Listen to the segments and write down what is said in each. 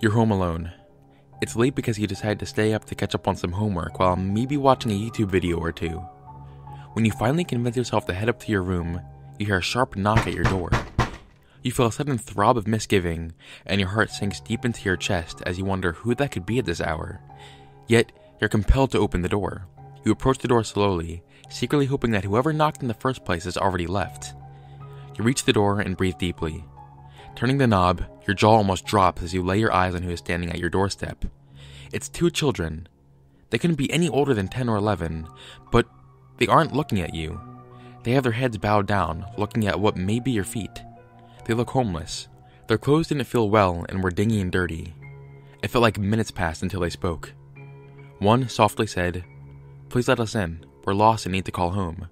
You're home alone. It's late because you decide to stay up to catch up on some homework while maybe watching a YouTube video or two. When you finally convince yourself to head up to your room, you hear a sharp knock at your door. You feel a sudden throb of misgiving, and your heart sinks deep into your chest as you wonder who that could be at this hour. Yet, you're compelled to open the door. You approach the door slowly, secretly hoping that whoever knocked in the first place has already left. You reach the door and breathe deeply. Turning the knob, your jaw almost drops as you lay your eyes on who is standing at your doorstep. It's two children. They couldn't be any older than 10 or 11, but they aren't looking at you. They have their heads bowed down, looking at what may be your feet. They look homeless. Their clothes didn't feel well and were dingy and dirty. It felt like minutes passed until they spoke. One softly said, "Please let us in. We're lost and need to call home."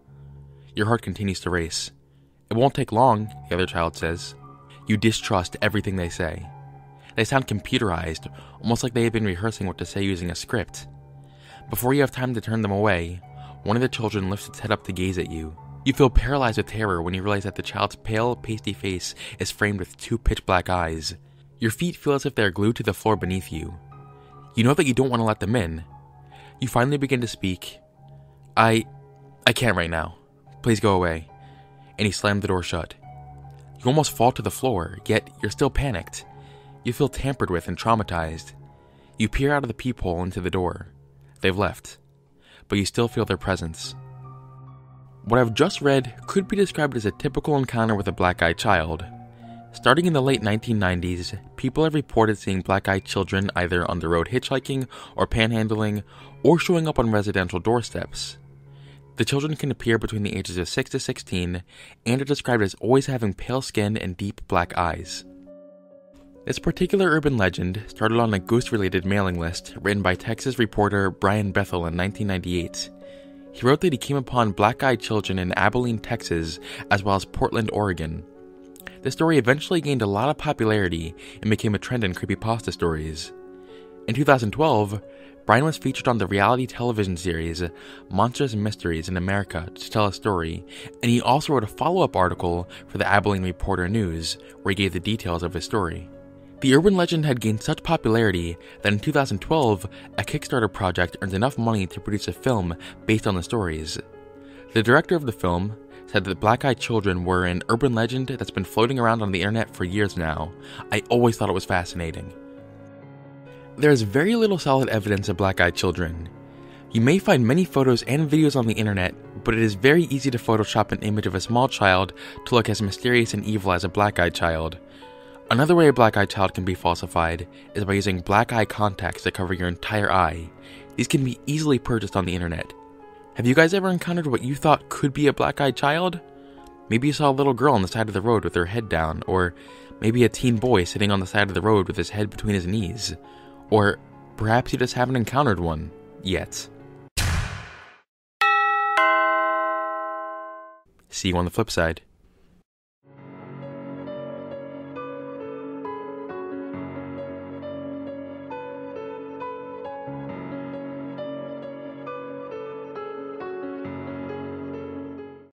Your heart continues to race. "It won't take long," the other child says. You distrust everything they say. They sound computerized, almost like they have been rehearsing what to say using a script. Before you have time to turn them away, one of the children lifts its head up to gaze at you. You feel paralyzed with terror when you realize that the child's pale, pasty face is framed with two pitch-black eyes. Your feet feel as if they are glued to the floor beneath you. You know that you don't want to let them in. You finally begin to speak. I can't right now. Please go away." And he slammed the door shut. You almost fall to the floor, yet you're still panicked. You feel tampered with and traumatized. You peer out of the peephole into the door. They've left, but you still feel their presence. What I've just read could be described as a typical encounter with a black-eyed child. Starting in the late 1990s, people have reported seeing black-eyed children either on the road hitchhiking or panhandling, or showing up on residential doorsteps. The children can appear between the ages of 6 to 16 and are described as always having pale skin and deep black eyes. This particular urban legend started on a ghost-related mailing list written by Texas reporter Brian Bethel in 1998. He wrote that he came upon black-eyed children in Abilene, Texas, as well as Portland, Oregon. The story eventually gained a lot of popularity and became a trend in creepypasta stories. In 2012, Brian was featured on the reality television series Monsters and Mysteries in America to tell a story, and he also wrote a follow-up article for the Abilene Reporter News, where he gave the details of his story. The urban legend had gained such popularity that in 2012, a Kickstarter project earned enough money to produce a film based on the stories. The director of the film said that black-eyed children were an urban legend that's been floating around on the internet for years now. I always thought it was fascinating. There is very little solid evidence of black-eyed children. You may find many photos and videos on the internet, but it is very easy to Photoshop an image of a small child to look as mysterious and evil as a black-eyed child. Another way a black-eyed child can be falsified is by using black eye contacts that cover your entire eye. These can be easily purchased on the internet. Have you guys ever encountered what you thought could be a black-eyed child? Maybe you saw a little girl on the side of the road with her head down, or maybe a teen boy sitting on the side of the road with his head between his knees. Or perhaps you just haven't encountered one yet. See you on the flip side.